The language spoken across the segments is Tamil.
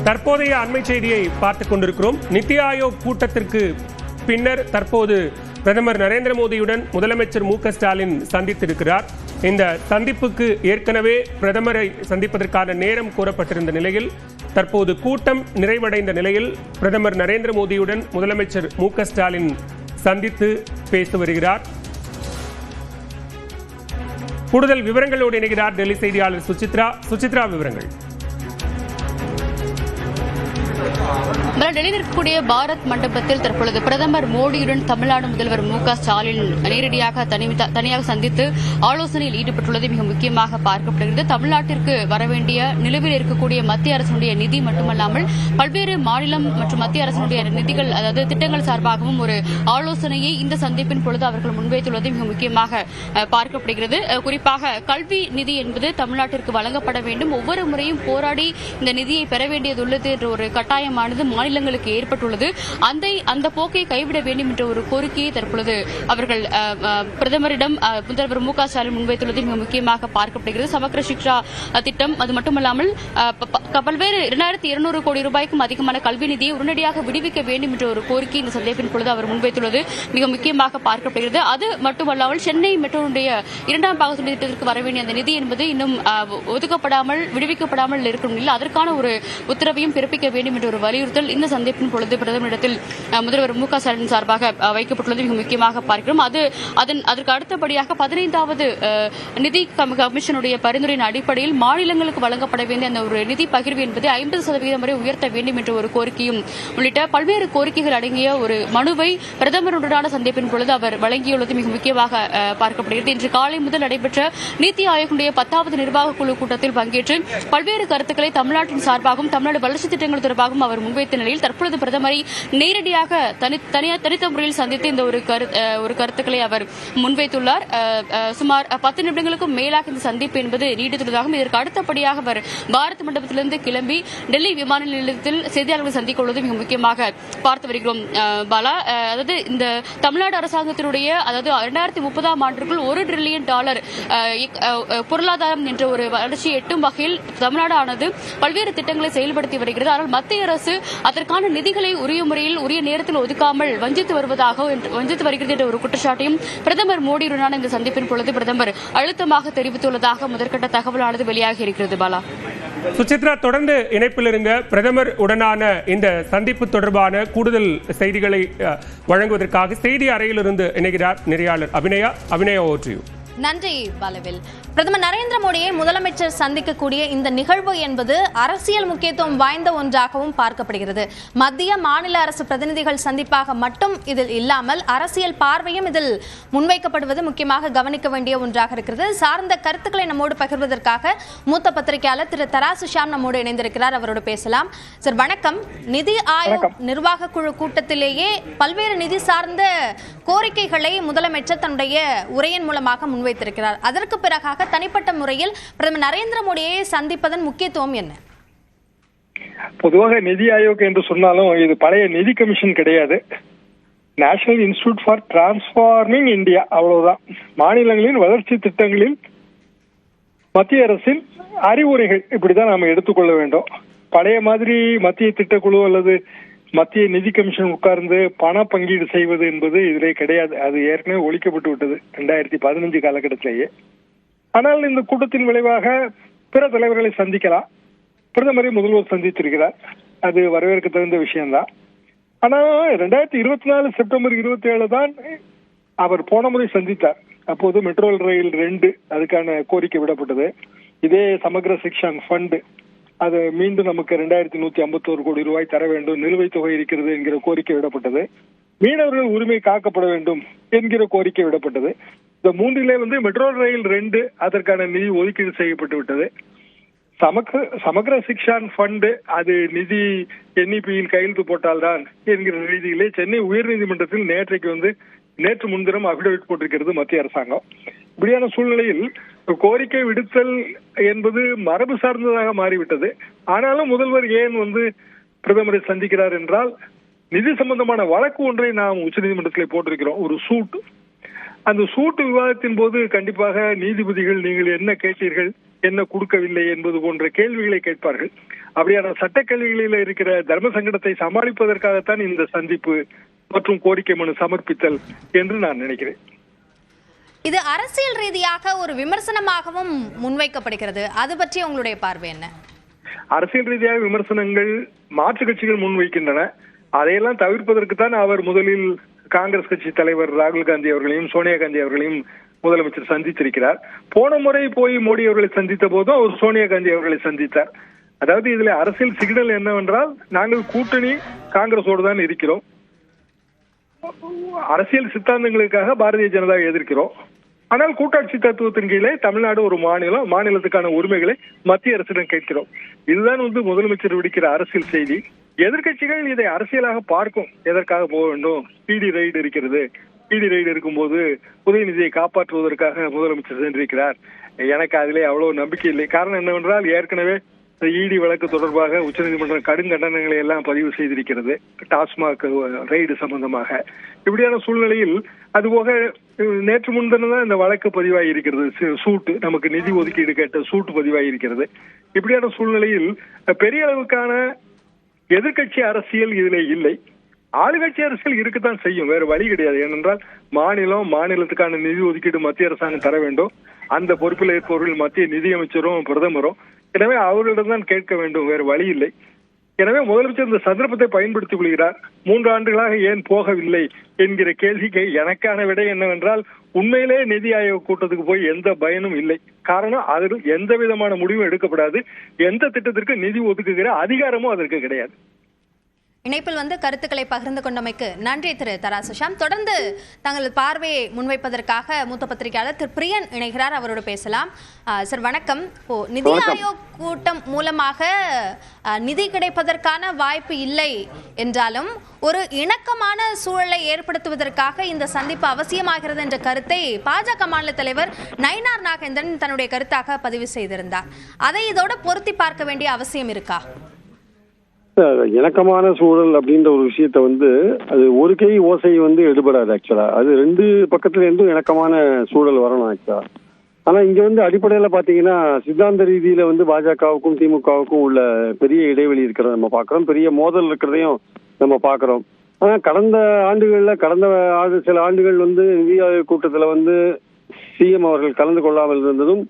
தற்போதைய அண்மை செய்தியை பார்த்துக் கொண்டிருக்கிறோம். நித்தி ஆயோக் கூட்டத்திற்கு பின்னர் தற்போது பிரதமர் நரேந்திர மோடியுடன் முதலமைச்சர் மு.க.ஸ்டாலின் சந்தித்திருக்கிறார். இந்த சந்திப்புக்கு ஏற்கனவே பிரதமரை சந்திப்பதற்கான நேரம் கோரப்பட்டிருந்த நிலையில் தற்போது கூட்டம் நிறைவடைந்த நிலையில் பிரதமர் நரேந்திர மோடியுடன் முதலமைச்சர் மு.க.ஸ்டாலின் சந்தித்து பேசி வருகிறார். கூடுதல் விவரங்களோடு இணைகிறார் டெல்லி செய்தியாளர் சுசித்ரா. விவரங்கள். டெல்லியில் இருக்கக்கூடிய பாரத் மண்டபத்தில் தற்பொழுது பிரதமர் மோடியுடன் தமிழ்நாடு முதல்வர் மு.க.ஸ்டாலின் நேரடியாக தனியாக சந்தித்து ஆலோசனையில் ஈடுபட்டுள்ளது மிக முக்கியமாக பார்க்கப்படுகிறது. தமிழ்நாட்டிற்கு வரவேண்டிய நிலுவையில் இருக்கக்கூடிய மத்திய அரசினுடைய நிதி மட்டுமல்லாமல் பல்வேறு மாநிலம் மற்றும் மத்திய அரசினுடைய நிதிகள், அதாவது திட்டங்கள் சார்பாகவும் ஒரு ஆலோசனையை இந்த சந்திப்பின் பொழுது அவர்கள் முன்வைத்துள்ளது மிக முக்கியமாக பார்க்கப்படுகிறது. குறிப்பாக கல்வி நிதி என்பது தமிழ்நாட்டிற்கு வழங்கப்பட வேண்டும், ஒவ்வொரு முறையும் போராடி இந்த நிதியை பெற வேண்டியதுள்ளது என்ற ஒரு கட்டாயமானது மாநிலங்களுக்கு ஏற்பட்டுள்ளது. அந்த போக்கை கைவிட வேண்டும் என்ற ஒரு கோரிக்கையை தற்பொழுது அவர்கள் பிரதமரிடம் முதல்வர் மு.க.ஸ்டாலின் முன்வைத்துள்ளது மிக முக்கியமாக பார்க்கப்படுகிறது. சமக்ர சிக்ஷா திட்டம், அது மட்டுமல்லாமல் பல்வேறு 2200 கோடி ரூபாய்க்கும் அதிகமான கல்வி நிதியை உடனடியாக விடுவிக்க வேண்டும் என்ற ஒரு கோரிக்கை இந்த சந்திப்பின் பொழுது அவர் முன்வைத்துள்ளது மிக முக்கியமாக பார்க்கப்படுகிறது. அது மட்டுமல்லாமல் சென்னை மெட்ரோனுடைய 2ஆம் பாக திட்டத்திற்கு வர வேண்டிய அந்த நிதி என்பது இன்னும் ஒதுக்கப்படாமல் விடுவிக்கப்படாமல் இருக்கும் நிலையில் அதற்கான ஒரு உத்தரவையும் பிறப்பிக்க வேண்டும் என்ற ஒரு வலியுறுத்தல் இந்த சந்திப்பின் பொழுது பிரதமரிடத்தில் முதல்வர் மு.க.ஸ்டாலின் சார்பாக வைக்கப்பட்டுள்ளது மிக முக்கியமாக பார்க்கிறோம். அதற்கு அடுத்தபடியாக 15வது நிதி கமிஷனுடைய பரிந்துரையின் அடிப்படையில் மாநிலங்களுக்கு வழங்கப்பட வேண்டிய அந்த ஒரு நிதி பகிர்வு என்பதை 50% வரை உயர்த்த வேண்டும் என்ற ஒரு கோரிக்கையும் உள்ளிட்ட பல்வேறு கோரிக்கைகள் அடங்கிய ஒரு மனுவை பிரதமருடனான சந்திப்பின் பொழுது அவர் வழங்கியுள்ளது மிக முக்கியமாக பார்க்கப்படுகிறது. இன்று காலை முதல் நடைபெற்ற நித்தி ஆயோகுடைய 10வது நிர்வாக குழு கூட்டத்தில் பங்கேற்று பல்வேறு கருத்துக்களை தமிழ்நாட்டின் சார்பாகவும் தமிழ்நாடு வளர்ச்சி திட்டங்கள் தொடர்பாகவும் அவர் முன்வைத்த நிலையில் தற்பொழுது பிரதமரை நேரடியாக தனித்த முறையில் சந்தித்து இந்த ஒரு கருத்துக்களை அவர் முன்வைத்துள்ளார். சுமார் 10 நிமிடங்களுக்கும் மேலாக இந்த சந்திப்பு என்பது நீடித்துள்ளதாகவும் இதற்கு அடுத்தபடியாக அவர் பாரத் மண்டபத்திலிருந்து கிளம்பி டெல்லி விமான நிலையத்தில் செய்தியாளர்களை சந்திக்க உள்ளது மிக முக்கியமாக பார்த்து வருகிறோம். பாலா, அதாவது இந்த தமிழ்நாடு அரசாங்கத்தினுடைய, அதாவது 2030ஆம் ஆண்டிற்குள் $1 டிரில்லியன் பொருளாதாரம் என்ற ஒரு வளர்ச்சியை எட்டும் வகையில் தமிழ்நாடு ஆனது பல்வேறு திட்டங்களை செயல்படுத்தி வருகிறது. ஆனால் மத்திய அரசு அதற்கான நிதிகளை உரிய முறையில் உரிய நேரத்தில் ஒதுக்காமல் வஞ்சித்து வருகிறது என்ற ஒரு குற்றச்சாட்டையும் பிரதமர் மோடியுடனான இந்த சந்திப்பின் பொழுது பிரதமர் அழுத்தமாக தெரிவித்துள்ளதாக முதற்கட்ட தகவலானது வெளியாகி இருக்கிறது. பாலா, சுசித்ரா, தொடர்ந்து இணைப்பில் இருங்க. பிரதமர் உடனான இந்த சந்திப்பு தொடர்பான கூடுதல் செய்திகளை வழங்குவதற்காக செய்தி அறையிலிருந்து இணைகிறார் நெறியாளர் அபிநயா. ஓற்றியூ. நன்றி பாலவேல். பிரதமர் நரேந்திர மோடியை முதலமைச்சர் சந்திக்கக்கூடிய இந்த நிகழ்வு என்பது அரசியல் முக்கியத்துவம் வாய்ந்த ஒன்றாகவும் பார்க்கப்படுகிறது. மத்திய மாநில அரசு பிரதிநிதிகள் சந்திப்பாக மட்டும் இதில் இல்லாமல் அரசியல் பார்வையும் இதில் முன்வைக்கப்படுவது முக்கியமாக கவனிக்க வேண்டிய ஒன்றாக இருக்கிறது. சார்ந்த கருத்துக்களை நம்மோடு பகிர்வதற்காக மூத்த பத்திரிகையாளர் திரு தராசு ஷியாம் நம்மோடு இணைந்திருக்கிறார். அவரோடு பேசலாம். சார் வணக்கம். நிதி ஆயோக் நிர்வாக குழு கூட்டத்திலேயே பல்வேறு நிதி சார்ந்த கோரிக்கைகளை முதலமைச்சர் தன்னுடைய உரையின் மூலமாக முன்வைத்திருக்கிறார். அதற்கு பிறகாக தனிப்பட்ட முறையில் பிரதமர் நரேந்திர மோடியை சந்திப்பதன் முக்கியத்துவம் என்ன? பொதுவாக நிதி ஆயோக் என்று சொன்னாலும் இது பழைய நிதி கமிஷன் கிடையாது. National institute for transforming India, அவ்வளவுதான். மாநிலங்களின் வளர்ச்சி திட்டங்களில் மத்திய அரசின் அறிவுரைகள், இப்படிதான் நாம எடுத்துக்கொள்ள வேண்டும். பழைய மாதிரி மத்திய திட்டக்குழு அல்லது மத்திய நிதி கமிஷன் உட்கார்ந்து பண பங்கீடு செய்வது என்பது இதிலே கிடையாது. அது ஏற்கனவே ஒழிக்கப்பட்டு விட்டது 2015 காலகட்டத்திலேயே. ஆனால் இந்த கூட்டத்தின் விளைவாக பிற தலைவர்களை சந்திக்கலாம். பிரதமரை முதல்வர் சந்தித்திருக்கிறார். அது வரவேற்க தகுந்த விஷயம்தான். ஆனால் 2024 செப்டம்பர் 27 தான் அவர் போன முறை சந்தித்தார். அப்போது மெட்ரோ ரயில் 2 அதுக்கான கோரிக்கை விடப்பட்டது. இதே சமக்ர சிக்ஷா ஃபண்ட், அது மீண்டும் நமக்கு 2151 கோடி ரூபாய் தர வேண்டும், நிலுவைத் தொகை இருக்கிறது என்கிற கோரிக்கை விடப்பட்டது. மீனவர்கள் உரிமை காக்கப்பட வேண்டும் என்கிற கோரிக்கை விடப்பட்டது. இந்த மூன்றிலே மெட்ரோ ரயில் 2 அதற்கான நிதி ஒதுக்கீடு செய்யப்பட்டு விட்டது. சமக்ர சிக்ஷா ஃபண்ட், அது நிதி NEP-யில் கையெழுத்து போட்டால்தான் என்கிற ரீதியிலே சென்னை உயர்நீதிமன்றத்தில் நேற்று முன்தினம் அபிடவிட் போட்டிருக்கிறது மத்திய அரசாங்கம். இப்படியான சூழ்நிலையில் கோரிக்கை விடுத்தல் என்பது மரபு சார்ந்ததாக மாறிவிட்டது. ஆனாலும் முதல்வர் ஏன் பிரதமரை சந்திக்கிறார் என்றால், நிதி சம்பந்தமான வழக்கு ஒன்றை நாம் உச்சநீதிமன்றத்தில் போட்டிருக்கிறோம், ஒரு சூட். அந்த சூட்டு விவாதத்தின் போது கண்டிப்பாக நீதிபதிகள் நீங்கள் என்ன கேட்டீர்கள், என்ன கொடுக்கவில்லை என்பது போன்ற கேள்விகளை கேட்பார்கள். அப்படியான சட்ட கேள்விகளில் இருக்கிற தர்ம சங்கடத்தை சமாளிப்பதற்காகத்தான் இந்த சந்திப்பு மற்றும் கோரிக்கை மனு சமர்ப்பித்தல் என்று நான் நினைக்கிறேன். இது அரசியல் ரீதியாக ஒரு விமர்சனமாகவும் முன்வைக்கப்படுகிறது. அது பற்றி உங்களுடைய பார்வை என்ன? அரசியல் ரீதியாக விமர்சனங்கள் மாற்று கட்சிகள் முன்வைக்கின்றன. அதையெல்லாம் தவிர்ப்பதற்கு தான் அவர் முதலில் காங்கிரஸ் கட்சி தலைவர் ராகுல் காந்தி அவர்களையும் சோனியா காந்தி அவர்களையும் முதலமைச்சர் சந்தித்திருக்கிறார். போன முறை போய் மோடி அவர்களை சந்தித்த போதும் அவர் சோனியா காந்தி அவர்களை சந்தித்தார். அதாவது இதுல அரசியல் சிக்னல் என்னவென்றால், நாங்கள் கூட்டணி காங்கிரஸோடு தான் இருக்கிறோம், அரசியல் சித்தாந்தங்களுக்காக பாரதிய ஜனதா எதிர்க்கிறோம், ஆனால் கூட்டாட்சி தத்துவத்தின் கீழே தமிழ்நாடு ஒரு மாநிலம், மாநிலத்துக்கான உரிமைகளை மத்திய அரசிடம் கேட்கிறோம். இதுதான் முதலமைச்சர் விடுக்கிற அரசியல் செய்தி. எதிர்கட்சிகள் இதை அரசியலாக பார்க்கும். எதற்காக போக வேண்டும்? பிடி ரைடு இருக்கிறது, பிடி ரைடு இருக்கும்போது உதயநிதியை காப்பாற்றுவதற்காக முதலமைச்சர் சென்றிருக்கிறார். எனக்கு அதிலே அவ்வளவு நம்பிக்கை இல்லை. காரணம் என்னவென்றால், ஏற்கனவே இடி வழக்கு தொடர்பாக உச்சநீதிமன்றம் கடும் கண்டனங்களை எல்லாம் பதிவு செய்திருக்கிறது, டாஸ்மாக் ரைடு சம்பந்தமாக. இப்படியான சூழ்நிலையில் அதுபோக நேற்று முன்தினம் இந்த வழக்கு பதிவாகி இருக்கிறது, சூட்டு, நமக்கு நிதி ஒதுக்கீடு கேட்ட சூட்டு பதிவாகி இருக்கிறது. இப்படியான சூழ்நிலையில் பெரிய அளவுக்கான எதிர்கட்சி அரசியல் இதிலே இல்லை. ஆளுகட்சி அரசியல் இருக்கத்தான் செய்யும், வேற வழி கிடையாது. ஏனென்றால் மாநிலத்துக்கான நிதி ஒதுக்கீடு மத்திய அரசாங்கம் தர வேண்டும். அந்த பொறுப்பில் இருப்பவர்கள் மத்திய நிதியமைச்சரும் பிரதமரும். எனவே அவர்களிடம்தான் கேட்க வேண்டும், வேறு வழி இல்லை. எனவே முதலமைச்சர் இந்த சந்தர்ப்பத்தை பயன்படுத்திக் கொள்கிறார். 3 ஆண்டுகளாக ஏன் போகவில்லை என்கிற கேள்விக்கு எனக்கான விடை என்னவென்றால், உண்மையிலே நிதி ஆயோக் கூட்டத்துக்கு போய் எந்த பயனும் இல்லை. காரணம், அதில் எந்த விதமான முடிவும் எடுக்கப்படாது. எந்த திட்டத்திற்கு நிதி ஒதுக்குகிற அதிகாரமும் அதற்கு கிடையாது. இணைப்பில் கருத்துக்களை பகிர்ந்து கொண்டமைக்கு நன்றி திரு தராசு ஷாம். தொடர்ந்து தங்களது பார்வையை முன்வைப்பதற்காக மூத்த பத்திரிகையாளர் திரு பிரியன் இணைகிறார், அவரோடு பேசலாம். சார் வணக்கம். நிதி ஆயோக் கூட்டம் மூலமாக நிதி கிடைப்பதற்கான வாய்ப்பு இல்லை என்றாலும் ஒரு இணக்கமான சூழலை ஏற்படுத்துவதற்காக இந்த சந்திப்பு அவசியமாகிறது என்ற கருத்தை பாஜக மாநில தலைவர் நயினார் நாகேந்திரன் தன்னுடைய கருத்தாக பதிவு செய்திருந்தார். அதை இதோட பொருத்தி பார்க்க வேண்டிய அவசியம் இருக்கா? இணக்கமான சூழல் அப்படின்ற ஒரு விஷயத்த அது ஒரு கை ஓசை எடுபடாது. ஆக்சுவலா அது 2 பக்கத்துல இருந்தும் இணக்கமான சூழல் வரணும் ஆக்சுவலா. ஆனா இங்க அடிப்படையில பாத்தீங்கன்னா, சித்தாந்த ரீதியில பாஜகவுக்கும் திமுகவுக்கும் உள்ள பெரிய இடைவெளி இருக்கிறத நம்ம பாக்குறோம், பெரிய மோதல் இருக்கிறதையும் நம்ம பாக்குறோம். ஆனா கடந்த சில ஆண்டுகள் நிதி ஆயோக் கூட்டத்துல சிஎம் அவர்கள் கலந்து கொள்ளாமல் இருந்ததும்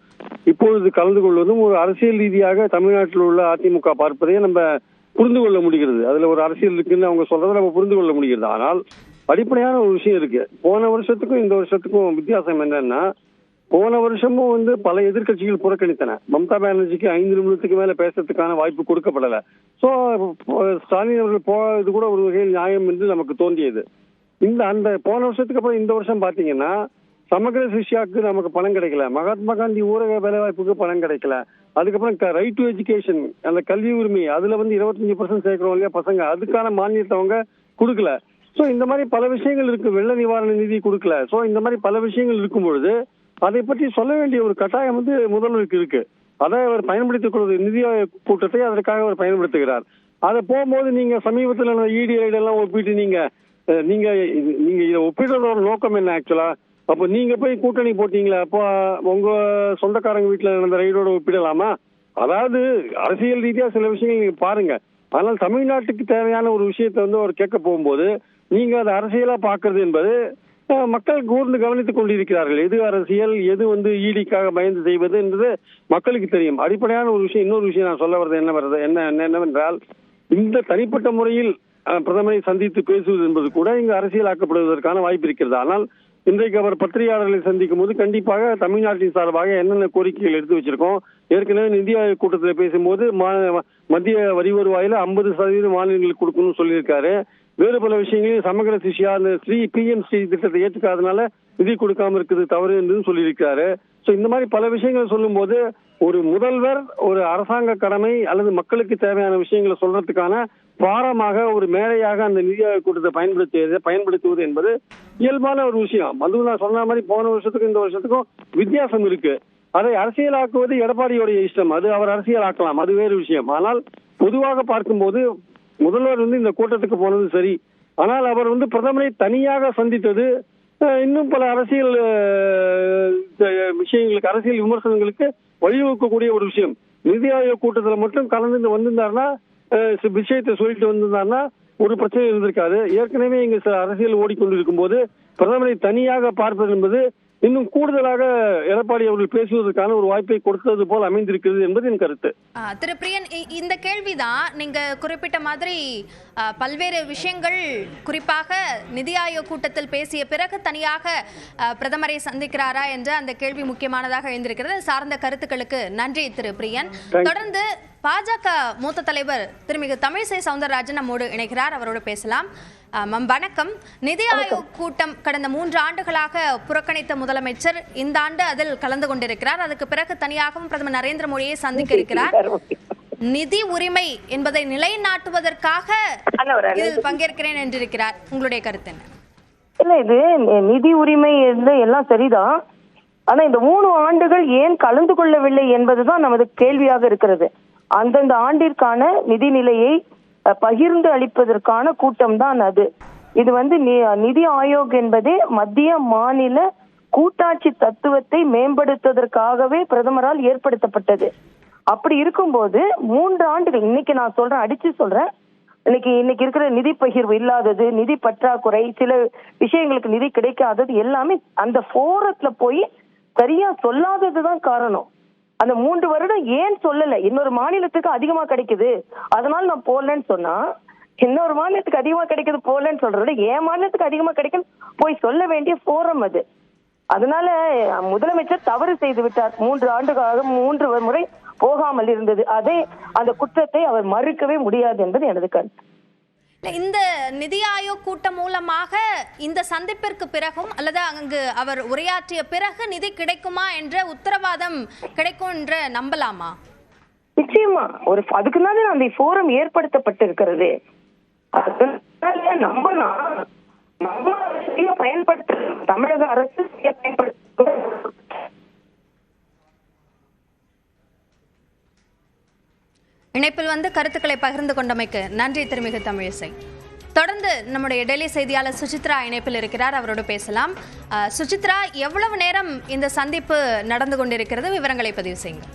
இப்பொழுது கலந்து கொள்வதும் ஒரு அரசியல் ரீதியாக தமிழ்நாட்டில் உள்ள அதிமுக பார்ப்பதையே நம்ம புரிந்து கொள்ள முடிகிறது. அதுல ஒரு அரசியல் இருக்குன்னு அவங்க சொல்றதை நம்ம புரிந்து கொள்ள முடிகிறது. ஆனால் அடிப்படையான ஒரு விஷயம் இருக்கு. போன வருஷத்துக்கும் இந்த வருஷத்துக்கும் வித்தியாசம் என்னன்னா, போன வருஷமும் பல எதிர்கட்சிகள் புறக்கணித்தன. மம்தா பானர்ஜிக்கு 5 நிமிடத்துக்கு மேல பேசுறதுக்கான வாய்ப்பு கொடுக்கப்படல. சோ ஸ்டாலின் அவர்கள் போவது கூட ஒரு வகையில் நியாயம் என்று நமக்கு தோன்றியது. அந்த போன வருஷத்துக்கு அப்புறம் இந்த வருஷம் பாத்தீங்கன்னா, சமகர சிஷ்யாவுக்கு நமக்கு பணம் கிடைக்கல, மகாத்மா காந்தி ஊரக வேலைவாய்ப்புக்கு பணம் கிடைக்கல, அதுக்கப்புறம் ரைட் டு எஜுகேஷன், அந்த கல்வி உரிமை, அதுல 25% சேர்க்கிறோம் இல்லையா பசங்க, அதுக்கான மானியத்தை அவங்க கொடுக்கல. சோ இந்த மாதிரி பல விஷயங்கள் இருக்கு. வெள்ள நிவாரண நிதி கொடுக்கல. சோ இந்த மாதிரி பல விஷயங்கள் இருக்கும் பொழுது அதை பற்றி சொல்ல வேண்டிய ஒரு கட்டாயம் முதல்வருக்கு இருக்கு. அதை அவர் பயன்படுத்திக் கொள்வது, நிதி கூட்டத்தை அதற்காக அவர் பயன்படுத்துகிறார். அதை போகும்போது நீங்க சமீபத்தில் இடி எல்லாம் ஒப்பிட்டு நீங்க இதை ஒப்பிடுறதோட நோக்கம் என்ன ஆக்சுவலா? அப்போ நீங்க போய் கூட்டணி போட்டீங்களா? அப்போ உங்க சொந்தக்காரங்க வீட்டுல நடந்த ரைடோட ஒப்பிடலாமா? அதாவது அரசியல் ரீதியா சில விஷயங்கள் நீங்க பாருங்க. ஆனால் தமிழ்நாட்டுக்கு தேவையான ஒரு விஷயத்த அவர் கேட்க போகும்போது நீங்க அதை அரசியலா பாக்குறது என்பது மக்கள் கூர்ந்து கவனித்துக் கொண்டிருக்கிறார்கள். எது அரசியல், எது ஈடிக்காக பயந்து செய்வது என்பது மக்களுக்கு தெரியும். அடிப்படையான ஒரு விஷயம், இன்னொரு விஷயம் நான் சொல்ல வர்றது என்னவென்றால், இந்த தனிப்பட்ட முறையில் பிரதமரை சந்தித்து பேசுவது என்பது கூட இங்கு அரசியலாக்கப்படுவதற்கான வாய்ப்பு இருக்கிறது. ஆனால் இன்றைக்கு அவர் பத்திரிகையாளர்களை சந்திக்கும் போது கண்டிப்பாக தமிழ்நாட்டின் சார்பாக என்னென்ன கோரிக்கைகள் எடுத்து வச்சிருக்கோம், ஏற்கனவே நிதி ஆயோக் கூட்டத்தில் பேசும்போது மத்திய வரி வருவாயில 50% மாநிலங்களுக்கு கொடுக்கணும்னு சொல்லியிருக்காரு. வேறு பல விஷயங்களையும் சமகர சிஷ்யா, அந்த PM ஸ்ரீ திட்டத்தை ஏற்றுக்காதனால நிதி கொடுக்காம இருக்குது தவறு என்று சொல்லியிருக்காரு. சோ இந்த மாதிரி பல விஷயங்கள் சொல்லும் போது ஒரு முதல்வர் ஒரு அரசாங்க கடமை அல்லது மக்களுக்கு தேவையான விஷயங்களை சொல்றதுக்கான பாரமாக ஒரு மேடையாக அந்த நிதி ஆயோக் கூட்டத்தை பயன்படுத்துவது என்பது இயல்பான ஒரு விஷயம். அதுவும் நான் சொன்ன மாதிரி போன வருஷத்துக்கும் இந்த வருஷத்துக்கும் வித்தியாசம் இருக்கு. அதை அரசியலாக்குவது எடப்பாடியோடைய இஷ்டம், அது அவர் அரசியலாக்கலாம், அது வேறு விஷயம். ஆனால் பொதுவாக பார்க்கும்போது முதல்வர் இந்த கூட்டத்துக்கு போனது சரி. ஆனால் அவர் பிரதமரை தனியாக சந்தித்தது இன்னும் பல அரசியல் விஷயங்களுக்கு, அரசியல் விமர்சனங்களுக்கு வழிவகுக்கக்கூடிய ஒரு விஷயம். நிதி ஆயோக் கூட்டத்தில் மட்டும் கலந்து வந்திருந்தாருன்னா, விஷயத்தை சொல்லிட்டு வந்திருந்தாருன்னா ஒரு பிரச்சனை இருந்திருக்காது. ஏற்கனவே இங்க அரசியல் ஓடிக்கொண்டிருக்கும் போது பிரதமரை தனியாக பார்ப்பது என்பது இன்னும் கூடுதலாக எடப்பாடி அவர்கள் பேசுவதற்கான ஒரு வாய்ப்பை கொடுத்தது போல் அமைந்திருக்கிறது என்பது என் கருத்து. திரு பிரியன், இந்த கேள்விதான் நீங்க குறிப்பிட்ட மாதிரி பல்வேறு விஷயங்கள், குறிப்பாக நிதி ஆயோக் கூட்டத்தில் பேசிய பிறகு தனியாக பிரதமரை சந்திக்கிறாரா என்ற அந்த கேள்வி முக்கியமானதாக எழுந்திருக்கிறது. சார்ந்த கருத்துக்களுக்கு நன்றி திரு பிரியன். தொடர்ந்து பாஜக மூத்த தலைவர் திருமிகு தமிழிசை சவுந்தரராஜன் நம்மோடு இணைகிறார். அவரோடு பேசலாம். வணக்கம். நிதி ஆயோக் கூட்டம் கடந்த 3 ஆண்டுகளாக புறக்கணித்த முதலமைச்சர் இந்த ஆண்டு அதில் கலந்து கொண்டிருக்கிறார். அதுக்கு பிறகு தனியாகவும் பிரதமர் நரேந்திர மோடியை சந்திக்க இருக்கிறார். நிதி உரிமை என்பதை நிலைநாட்டுவதற்காக இதில் பங்கேற்கிறேன் என்றிருக்கிறார். உங்களுடைய கருத்து என்ன? இல்ல, இது நிதி உரிமை எல்லாம் சரிதான். ஆனா இந்த 3 ஆண்டுகள் ஏன் கலந்து கொள்ளவில்லை என்பதுதான் நமது கேள்வியாக இருக்கிறது. அந்தந்த ஆண்டிற்கான நிதிநிலையை பகிர்ந்து அளிப்பதற்கான கூட்டம் தான் அது. இது நிதி ஆயோக் என்பதே மத்திய மாநில கூட்டாட்சி தத்துவத்தை மேம்படுத்துவதற்காகவே பிரதமரால் ஏற்படுத்தப்பட்டது. அப்படி இருக்கும்போது 3 ஆண்டுகள், இன்னைக்கு நான் சொல்றேன், அடிச்சு சொல்றேன், இன்னைக்கு இருக்கிற நிதி பகிர்வு இல்லாதது, நிதி பற்றாக்குறை, சில விஷயங்களுக்கு நிதி கிடைக்காதது எல்லாமே அந்த போரத்துல போய் சரியா சொல்லாததுதான் காரணம். அந்த 3 வருடம் ஏன் சொல்லல? இன்னொரு மாநிலத்துக்கு அதிகமா கிடைக்குது அதனால நான் போடலன்னு சொன்னா, இன்னொரு மாநிலத்துக்கு அதிகமா கிடைக்குது போடலன்னு சொல்றத என் மாநிலத்துக்கு அதிகமா கிடைக்கும் போய் சொல்ல வேண்டிய போரம் அது. அதனால முதலமைச்சர் தவறு செய்து விட்டார். 3 ஆண்டுகளாக 3 முறை போகாமல் இருந்தது. அந்த குற்றத்தை அவர் மறுக்கவே முடியாது என்பது எனது கருத்து. இந்த நிதி ஆயோக் கூட்டம் மூலமாக இந்த சந்திப்பிற்கு பிறகும் அல்லது அங்கு அவர் உரையாற்றிய பிறகு நிதி கிடைக்குமா என்ற உத்தரவாதம் கிடைக்கும் என்று நம்பலாமா? நிச்சயமா. அதுக்குனால அந்த போரம் ஏற்படுத்தப்பட்டிருக்கிறது. நம்ம பயன்படுத்த தமிழக அரசு பயன்படுத்த. இணைப்பில் கருத்துக்களை பகிர்ந்து கொண்டமைக்கு நன்றி திருமிகு தமிழிசை. தொடர்ந்து நம்முடைய டெல்லி செய்தியாளர் சுசித்ரா இணைப்பில் இருக்கிறார். அவரோடு பேசலாம். சுசித்ரா, எவ்வளவு நேரம் இந்த சந்திப்பு நடந்து கொண்டிருக்கிறது? விவரங்களை பதிவு செய்யுங்க.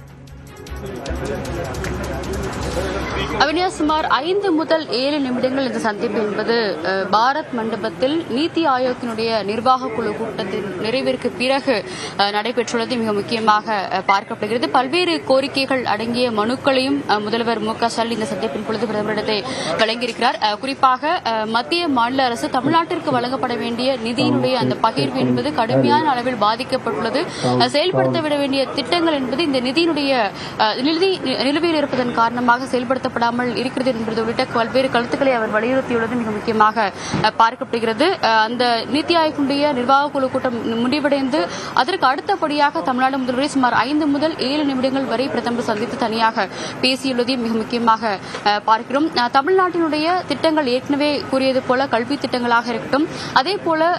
அவினியா, சுமார் 5 முதல் 7 நிமிடங்கள் இந்த சந்திப்பு என்பது பாரத் மண்டபத்தில் நீத்தி ஆயோக்கினுடைய நிர்வாக குழு கூட்டத்தின் நிறைவிற்கு பிறகு நடைபெற்றுள்ளது மிக முக்கியமாக பார்க்கப்படுகிறது. பல்வேறு கோரிக்கைகள் அடங்கிய மனுக்களையும் முதல்வர் மு.க. ஸ்டாலின் இந்த சந்திப்பின் பொழுது பிரதமரிடத்தை வழங்கியிருக்கிறார். குறிப்பாக மத்திய மாநில அரசு தமிழ்நாட்டிற்கு வழங்கப்பட வேண்டிய நிதியினுடைய அந்த பகிர்வு என்பது கடுமையான அளவில் பாதிக்கப்பட்டுள்ளது. செயல்படுத்தப்பட வேண்டிய திட்டங்கள் என்பது இந்த நிதியினுடைய நிலுவையில் இருப்பதன் காரணமாக செயல்படுத்தப்படாமல் இருக்கிறது என்பது உள்ளிட்ட பல்வேறு கருத்துக்களை அவர் வலியுறுத்தியுள்ளது மிக முக்கியமாக பார்க்கப்படுகிறது. அந்த நீத்தி ஆயோக்கினுடைய நிர்வாக குழு கூட்டம் முடிவடைந்து அதற்கு அடுத்தபடியாக தமிழ்நாடு முதல்வரை சுமார் 5 முதல் 7 நிமிடங்கள் வரை பிரதமர் சந்தித்து தனியாக பேசியுள்ளதையும் மிக முக்கியமாக பார்க்கிறோம். தமிழ்நாட்டினுடைய திட்டங்கள் ஏற்கனவே கூறியது போல கல்வி திட்டங்களாக இருக்கட்டும், அதே போல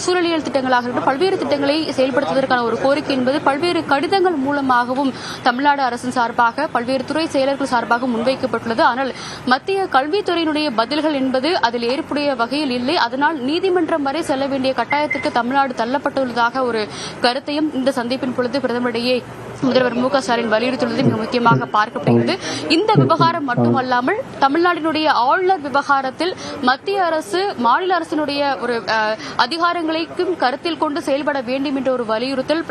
சூழலியல் திட்டங்களாக இருக்கட்டும், பல்வேறு திட்டங்களை செயல்படுத்துவதற்கான ஒரு கோரிக்கை என்பது பல்வேறு கடிதங்கள் மூலமாகவும் தமிழ்நாடு அரசின் சார்பாக பல்வேறு துறை செயலர்கள் சார்பாக முன்வைக்கப்பட்டுள்ளது. ஆனால் மத்திய கல்வித்துறையினுடைய பதில்கள் என்பது அதில் ஏற்புடைய வகையில் இல்லை. அதனால் நீதிமன்றம் வரை செல்ல வேண்டிய கட்டாயத்துக்கு தமிழ்நாடு தள்ளப்பட்டுள்ளதாக ஒரு கருத்தையும் இந்த சந்திப்பின் பொழுது பிரதமரிடையே முதல்வர் மு.க. ஸ்டாலின் வலியுறுத்தியுள்ளது மிக முக்கியமாக பார்க்கப்படுகிறது. இந்த விவகாரம் மட்டுமல்லாமல் தமிழ்நாட்டினுடைய ஆளுநர் விவகாரத்தில் மத்திய அரசு மாநில அரசினுடைய ஒரு அதிகாரங்களையும் கருத்தில் கொண்டு செயல்பட வேண்டும் என்ற ஒரு வலியுறுத்தல்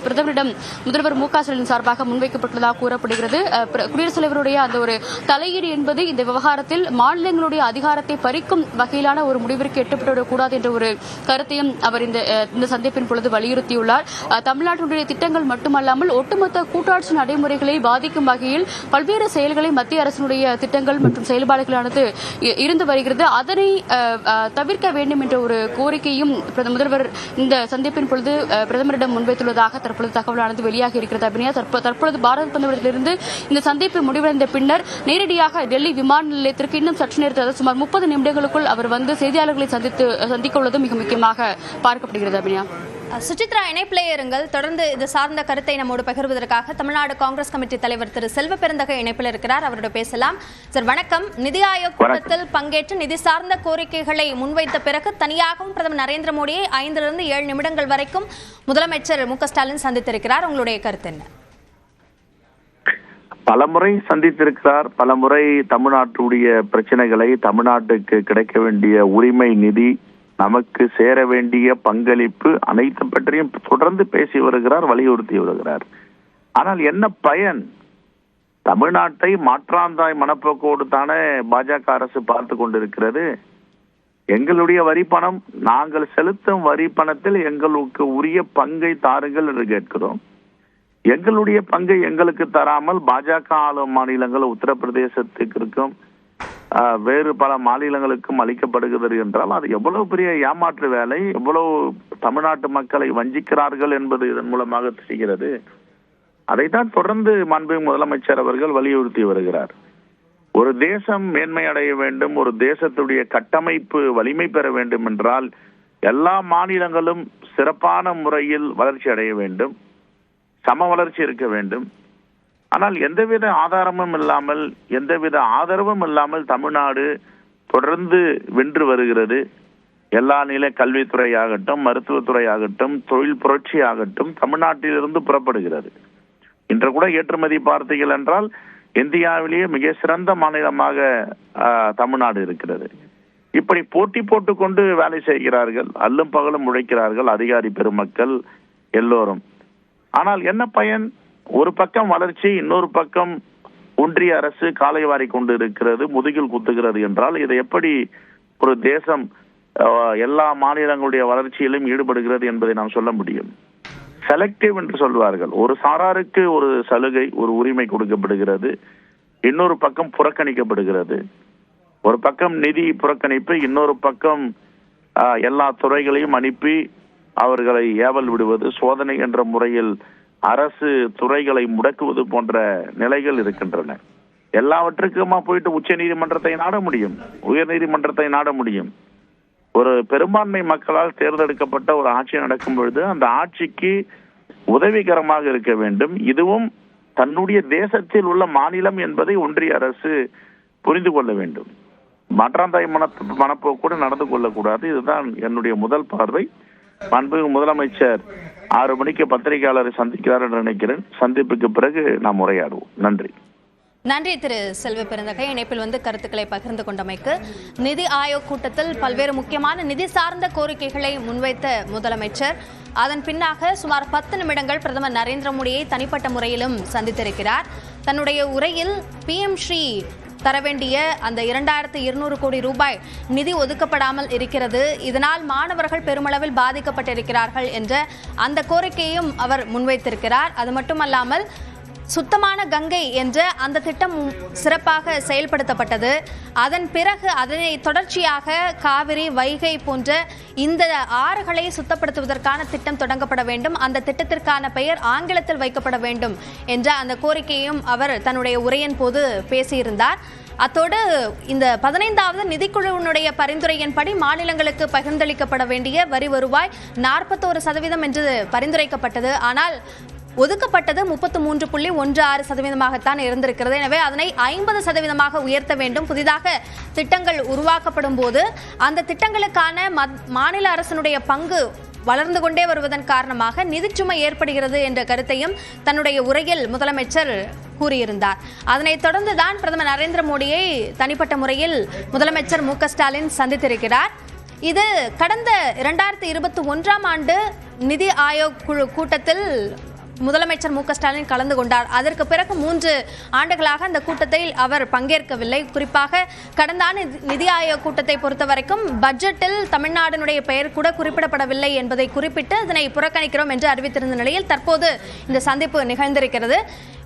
பிரதமரிடம் முதல்வர் மு.க. ஸ்டாலின் சார்பாக முன்வைக்கப்பட்டுள்ளதாக கூறப்படுகிறது. குடியரசுத் தலைவருடைய அந்த ஒரு தலையீடு என்பது இந்த விவகாரத்தில் மாநிலங்களுடைய அதிகாரத்தை பறிக்கும் வகையிலான ஒரு முடிவிற்கு எட்டப்பட்டுவிடக்கூடாது என்ற ஒரு கருத்தையும் அவர் இந்த சந்திப்பின் பொழுது வலியுறுத்தியுள்ளார். தமிழ்நாட்டினுடைய திட்டங்கள் மட்டுமல்லாமல் ஒட்டுமொத்த கூட்டாட்சி நடைமுறைகளை பாதிக்கும் வகையில் பல்வேறு செயல்களை மத்திய அரசினுடைய திட்டங்கள் மற்றும் செயல்பாடுகளானது இருந்து வருகிறது. அதனை தவிர்க்க வேண்டும் என்ற ஒரு கோரிக்கையும் முதல்வர் இந்த சந்திப்பின் பொழுது பிரதமரிடம் முன்வைத்துள்ளதாக தற்பொழுது தகவலானது வெளியாகி இருக்கிறது. அபிநயா, தற்பொழுது பாரத பிரதமரிடமிருந்து இந்த சந்திப்பு முடிவடைந்த பின்னர் நேரடியாக டெல்லி விமான நிலையத்திற்கு இன்னும் சற்று நேரத்தில் சுமார் 30 நிமிடங்களுக்குள் அவர் செய்தியாளர்களை சந்திக்க உள்ளது மிக முக்கியமாக பார்க்கப்படுகிறது. அபிநயா. சுசித்ரா இணைப்பிலே இருங்கள். தொடர்ந்து இது சார்ந்த கருத்தை நம்மோடு பகிர்வதற்காக தமிழ்நாடு காங்கிரஸ் கமிட்டி தலைவர் திரு செல்வ பெருந்தகை இணைப்பில் இருக்கிறார். அவரோட பேசலாம். சார் வணக்கம். நிதி ஆயோக் கூட்டத்தில் பங்கேற்று நிதி சார்ந்த கோரிக்கைகளை முன்வைத்த பிறகு தனியாகவும் பிரதமர் நரேந்திர மோடியை 5 to 7 நிமிடங்கள் வரைக்கும் முதலமைச்சர் மு.க. ஸ்டாலின் சந்தித்திருக்கிறார். உங்களுடைய கருத்து என்ன? பலமுறை சந்தித்திருக்கிறார். பலமுறை தமிழ்நாட்டுடைய பிரச்சனைகளை, தமிழ்நாட்டுக்கு கிடைக்க வேண்டிய உரிமை நிதி, நமக்கு சேர வேண்டிய பங்களிப்பு அனைத்து பற்றியும் தொடர்ந்து பேசி வருகிறார், வலியுறுத்தி வருகிறார். ஆனால் என்ன பயன்? தமிழ்நாட்டை மாற்றாந்தாய் மனப்போக்கோடு தானே பாஜக அரசு பார்த்து கொண்டிருக்கிறது. எங்களுடைய வரி பணம், நாங்கள் செலுத்தும் வரி பணத்தில் எங்களுக்கு உரிய பங்கை தாருங்கள் என்று கேட்கிறோம். எங்களுடைய பங்கை எங்களுக்கு தராமல் பாஜக ஆளும் மாநிலங்கள் உத்தரப்பிரதேசத்துக்கு இருக்கும், வேறு பல மாநிலங்களுக்கும் அளிக்கப்படுகிறது என்றால் அது எவ்வளவு பெரிய ஏமாற்று வேலை, எவ்வளவு தமிழ்நாட்டு மக்களை வஞ்சிக்கிறார்கள் என்பது இதன் மூலமாக தெரிகிறது. அதைத்தான் தொடர்ந்து மாண்புமிகு முதலமைச்சர் அவர்கள் வலியுறுத்தி வருகிறார். ஒரு தேசம் மேன்மை அடைய வேண்டும், ஒரு தேசத்துடைய கட்டமைப்பு வலிமை பெற வேண்டும் என்றால் எல்லா மாநிலங்களும் சிறப்பான முறையில் வளர்ச்சி அடைய வேண்டும், சம வளர்ச்சி இருக்க வேண்டும். ஆனால் எந்தவித ஆதாரமும் இல்லாமல், எந்தவித ஆதரவும் இல்லாமல் தமிழ்நாடு தொடர்ந்து வென்று வருகிறது. எல்லா நிலை கல்வித்துறை ஆகட்டும், மருத்துவத்துறை ஆகட்டும், தொழில் புரட்சி ஆகட்டும் தமிழ்நாட்டிலிருந்து புறப்படுகிறது. இன்று கூட ஏற்றுமதி பார்த்தீர்கள் என்றால் இந்தியாவிலேயே மிக சிறந்த மாநிலமாக தமிழ்நாடு இருக்கிறது. இப்படி போட்டி போட்டுக்கொண்டு வேலை செய்கிறார்கள், அல்லும் பகலும் உழைக்கிறார்கள் அதிகாரி பெருமக்கள் எல்லோரும். ஆனால் என்ன பயன்? ஒரு பக்கம் வளர்ச்சி, இன்னொரு பக்கம் ஒன்றிய அரசு காலை வாரி கொண்டு இருக்கிறது, முதுகில் குத்துகிறது என்றால் இதை எப்படி ஒரு தேசம் எல்லா மாநிலங்களுடைய வளர்ச்சியிலும் ஈடுபடுகிறது என்பதை நாம் சொல்ல முடியும்? செலக்டிவ் என்று சொல்வார்கள். ஒரு சாராருக்கு ஒரு சலுகை, ஒரு உரிமை கொடுக்கப்படுகிறது, இன்னொரு பக்கம் புறக்கணிக்கப்படுகிறது. ஒரு பக்கம் நிதி புறக்கணிப்பு, இன்னொரு பக்கம் எல்லா துறைகளையும் அனுப்பி அவர்களை ஏவல் விடுவது, சோதனை என்ற முறையில் அரசு துறைகளை முடக்குவது போன்ற நிலைகள் இருக்கின்றன. எல்லாவற்றுக்குமா போயிட்டு உச்ச நீதிமன்றத்தை நாட முடியும், உயர் நீதிமன்றத்தை நாட முடியும்? ஒரு பெரும்பான்மை மக்களால் தேர்ந்தெடுக்கப்பட்ட ஒரு ஆட்சி நடக்கும் பொழுது அந்த ஆட்சிக்கு உதவிகரமாக இருக்க வேண்டும். இதுவும் தன்னுடைய தேசத்தில் உள்ள மாநிலம் என்பதை ஒன்றிய அரசு புரிந்து கொள்ள வேண்டும். மாற்றாந்தாய் மனப்போக்கூட நடந்து கொள்ளக்கூடாது. இதுதான் என்னுடைய முதல் பார்வை. மாண்புமிகு முதலமைச்சர் 6 மணிக்கு பத்திரிகையாளரை சந்திக்கிறார் என்று நினைக்கிறேன். சந்திப்புக்கு பிறகு நாம் உரையாடுவோம். நன்றி. நன்றி திரு செல்வ பெருந்தகை, இணைப்பில் கருத்துக்களை பகிர்ந்து கொண்டமைக்கு. நிதி ஆயோக் கூட்டத்தில் பல்வேறு முக்கியமான நிதி சார்ந்த கோரிக்கைகளை முன்வைத்த முதலமைச்சர் அதன் பின்னாக சுமார் 10 நிமிடங்கள் பிரதமர் நரேந்திர மோடியை தனிப்பட்ட முறையிலும் சந்தித்திருக்கிறார். தன்னுடைய உரையில் PM ஸ்ரீ தர வேண்டிய அந்த 2200 கோடி ரூபாய் நிதி ஒதுக்கப்படாமல் இருக்கிறது, இதனால் மாணவர்கள் பெருமளவில் பாதிக்கப்பட்டிருக்கிறார்கள் என்ற அந்த கோரிக்கையும் அவர் முன்வைத்திருக்கிறார். அது மட்டுமல்லாமல் சுத்தமான கங்கை என்ற அந்த திட்டம் சிறப்பாக செயல்படுத்தப்பட்டது. அதன் பிறகு அதனை தொடர்ச்சியாக காவிரி, வைகை போன்ற இந்த ஆறுகளை சுத்தப்படுத்துவதற்கான திட்டம் தொடங்கப்பட வேண்டும், அந்த திட்டத்திற்கான பெயர் ஆங்கிலத்தில் வைக்கப்பட வேண்டும் என்ற அந்த கோரிக்கையும் அவர் தன்னுடைய உரையின் போது பேசியிருந்தார். அத்தோடு இந்த 15வது நிதிக்குழுவினுடைய பரிந்துரையின்படி மாநிலங்களுக்கு பகிர்ந்தளிக்கப்பட வேண்டிய வரி வருவாய் 41% என்று பரிந்துரைக்கப்பட்டது. ஆனால் ஒதுக்கப்பட்டது 33.16% இருந்திருக்கிறது. எனவே அதனை 50% உயர்த்த வேண்டும். புதிதாக திட்டங்கள் உருவாக்கப்படும் போது அந்த திட்டங்களுக்கான மாநில அரசினுடைய பங்கு வளர்ந்து கொண்டே வருவதன் காரணமாக நிதிச்சுமை ஏற்படுகிறது என்ற கருத்தையும் தன்னுடைய உரையில் முதலமைச்சர் கூறியிருந்தார். அதனைத் தொடர்ந்துதான் பிரதமர் நரேந்திர மோடியை தனிப்பட்ட முறையில் முதலமைச்சர் மு.க. ஸ்டாலின் சந்தித்திருக்கிறார். இது கடந்த 2021ஆம் ஆண்டு நிதி ஆயோக் குழு கூட்டத்தில் முதலமைச்சர் மு.க. ஸ்டாலின் கலந்து கொண்டார். அதற்கு பிறகு 3 ஆண்டுகளாக அந்த கூட்டத்தில் அவர் பங்கேற்கவில்லை. குறிப்பாக கடந்த ஆண்டு நிதி ஆயோக் கூட்டத்தை பொறுத்தவரைக்கும் பட்ஜெட்டில் தமிழ்நாட்டினுடைய பெயர் கூட குறிப்பிடப்படவில்லை என்பதை குறிப்பிட்டு இதனை புறக்கணிக்கிறோம் என்று அறிவித்திருந்த நிலையில் தற்போது இந்த சந்திப்பு நிகழ்ந்திருக்கிறது.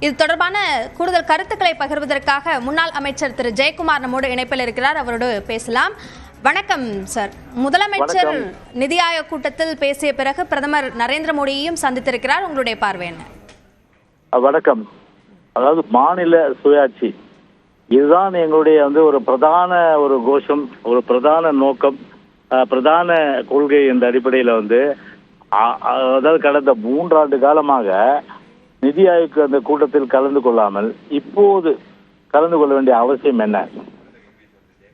இது தொடர்பான கூடுதல் கருத்துக்களை பகிர்வதற்காக முன்னாள் அமைச்சர் திரு ஜெயக்குமார் நம்மோடு இணைப்பில் இருக்கிறார். அவரோடு பேசலாம். வணக்கம் சார். முதலமைச்சர் நிதி ஆயோக் கூட்டத்தில் பேசிய பிறகு பிரதமர் நரேந்திர மோடியையும் சந்தித்திருக்கிறார். உங்களுடைய பார்வை என்ன? வணக்கம். அதாவது மாநில சுயாட்சி இதுதான் எங்களுடைய ஒரு பிரதான கோஷம், ஒரு பிரதான நோக்கம், பிரதான கொள்கை என்ற அடிப்படையில் அதாவது கடந்த 3 ஆண்டு காலமாக நிதி ஆயோக் அந்த கூட்டத்தில் கலந்து கொள்ளாமல் இப்போது கலந்து கொள்ள வேண்டிய அவசியம் என்ன?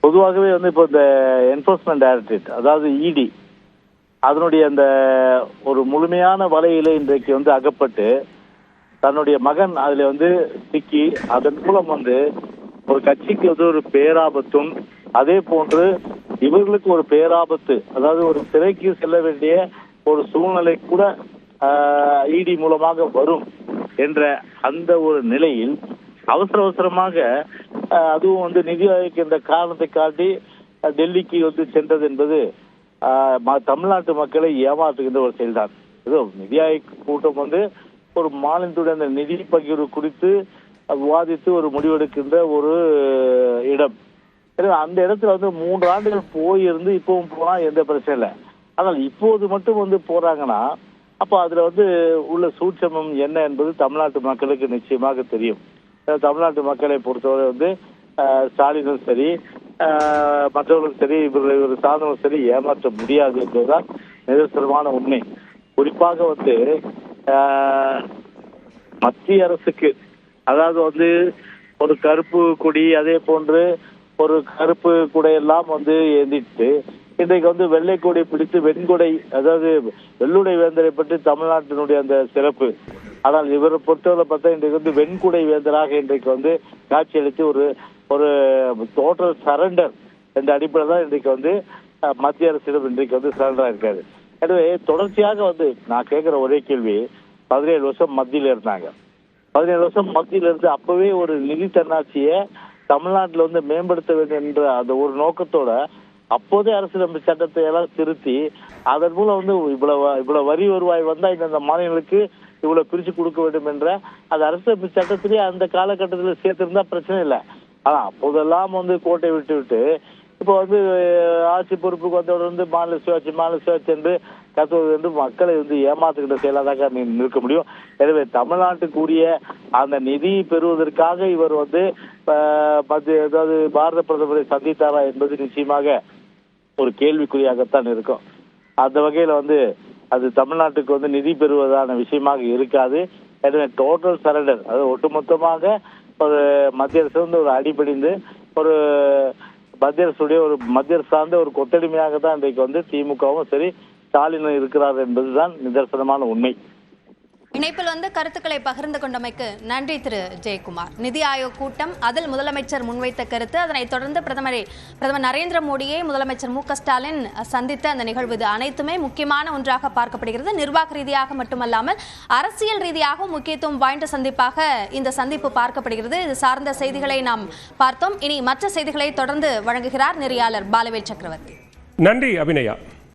பொதுவாகவே இப்போ இந்த என்போர்ஸ்மெண்ட் டைரக்டரேட், அதாவது இடி, அதனுடைய அந்த ஒரு முழுமையான வலையில இன்றைக்கு அகப்பட்டு தன்னுடைய மகன் அதுல சிக்கி அதன் மூலம் ஒரு கட்சிக்கு ஒரு பேராபத்தும், அதே போன்று இவர்களுக்கு ஒரு பேராபத்து, அதாவது ஒரு சிறைக்கு செல்ல வேண்டிய ஒரு சூழ்நிலை கூட இடி மூலமாக வரும் என்ற அந்த ஒரு நிலையில் அவசரமாக அதுவும் நிதி ஆயோக் என்ற காரணத்தை காட்டி டெல்லிக்கு சென்றது என்பது தமிழ்நாட்டு மக்களை ஏமாற்றுகின்ற ஒரு செயல்தான். ஏதோ நிதி ஆயோக் கூட்டம் ஒரு மாநிலத்துடைய அந்த நிதி பகிர்வு குறித்து விவாதித்து ஒரு முடிவெடுக்கின்ற ஒரு இடம். அந்த இடத்துல 3 ஆண்டுகள் போயிருந்து இப்பவும் போனா எந்த பிரச்சனை இல்லை. ஆனால் இப்போது மட்டும் போறாங்கன்னா அப்ப அதுல உள்ள சூட்சமம் என்ன என்பது தமிழ்நாட்டு மக்களுக்கு நிச்சயமாக தெரியும். தமிழ்நாட்டு மக்களை பொறுத்தவரை ஸ்டாலினும் சரி, மற்றவர்களும் சரி, இவர் சாதனமும் சரி ஏமாற்ற முடியாது என்பதுதான் நிதர்சனமான உண்மை. குறிப்பாக மத்திய அரசுக்கு, அதாவது ஒரு கருப்பு கொடி, அதே போன்று ஒரு கருப்பு கொடையெல்லாம் ஏந்திட்டு இன்றைக்கு வெள்ளை கொடி பிடித்து வெண்கொடை, அதாவது வெள்ளுடை வேந்தரை பற்றி தமிழ்நாட்டினுடைய அந்த சிறப்பு. ஆனால் இவரை பொறுத்தவரை பார்த்தா இன்றைக்கு வெண்குடை வேந்தராக இன்றைக்கு காட்சியளித்து ஒரு டோட்டல் சரண்டர் என்ற அடிப்படையில் தான் இன்றைக்கு மத்திய அரசிடம் இன்றைக்கு சரண்டரா இருக்காரு. எனவே தொடர்ச்சியாக நான் கேட்கிற ஒரே கேள்வி, 17 வருஷம் மத்தியில இருந்தாங்க. 17 வருஷம் மத்தியில இருந்து அப்பவே ஒரு நிதி தன்னாட்சியை தமிழ்நாட்டில் மேம்படுத்த வேண்டும் என்ற அந்த ஒரு நோக்கத்தோட அப்போதே அரசியலமைப்பு சட்டத்தை எல்லாம் திருத்தி அதன் மூலம் இவ்வளவு வரி வருவாய் வந்தா இந்த மாநிலங்களுக்கு இவ்வளவு பிரிச்சு கொடுக்க வேண்டும் என்ற அந்த அரசியலமைப்பு சட்டத்திலேயே அந்த காலகட்டத்தில் சேர்த்திருந்தா பிரச்சனை இல்லை. ஆனா அப்போதெல்லாம் கோட்டை விட்டு இப்போ ஆட்சி பொறுப்புக்கு வந்தோட மாநில சுயாட்சி என்று கத்துவது என்று மக்களை ஏமாத்துகின்ற செயலாதாக நிற்க முடியும். எனவே தமிழ்நாட்டுக்குரிய அந்த நிதி பெறுவதற்காக இவர் அதாவது பாரத பிரதமரை சந்தித்தாரா என்பது நிச்சயமாக ஒரு கேள்விக்குறியாகத்தான் இருக்கும். அந்த வகையில அது தமிழ்நாட்டுக்கு நிதி பெறுவதான விஷயமாக இருக்காது. எனவே டோட்டல் சரண்டர், அதாவது ஒட்டுமொத்தமாக ஒரு மத்திய அரசு ஒரு அடிபடிந்து ஒரு மத்திய அரசுடைய ஒரு மத்திய அரசு சார்ந்த ஒரு கொத்தடிமையாக தான் இன்றைக்கு திமுகவும் சரி ஸ்டாலினும் இருக்கிறார் என்பதுதான் நிதர்சனமான உண்மை. இணைப்பில் கருத்துக்களை பகிர்ந்து கொண்டமைக்கு நன்றி திரு ஜெயக்குமார். நிதி ஆயோக் கூட்டம், அதில் முதலமைச்சர் முன்வைத்த கருத்து, அதனைத் தொடர்ந்து பிரதமர் நரேந்திர மோடியை முதலமைச்சர் மு.க.ஸ்டாலின் சந்தித்த அந்த நிகழ்வு, இது அனைத்துமே முக்கியமான ஒன்றாக பார்க்கப்படுகிறது. நிர்வாக ரீதியாக மட்டுமல்லாமல் அரசியல் ரீதியாகவும் முக்கியத்துவம் வாய்ந்த சந்திப்பாக இந்த சந்திப்பு பார்க்கப்படுகிறது. இது சார்ந்த செய்திகளை நாம் பார்த்தோம். இனி மற்ற செய்திகளை தொடர்ந்து வழங்குகிறார் நெறியாளர் பாலவேல் சக்கரவர்த்தி. நன்றி அபிநயா.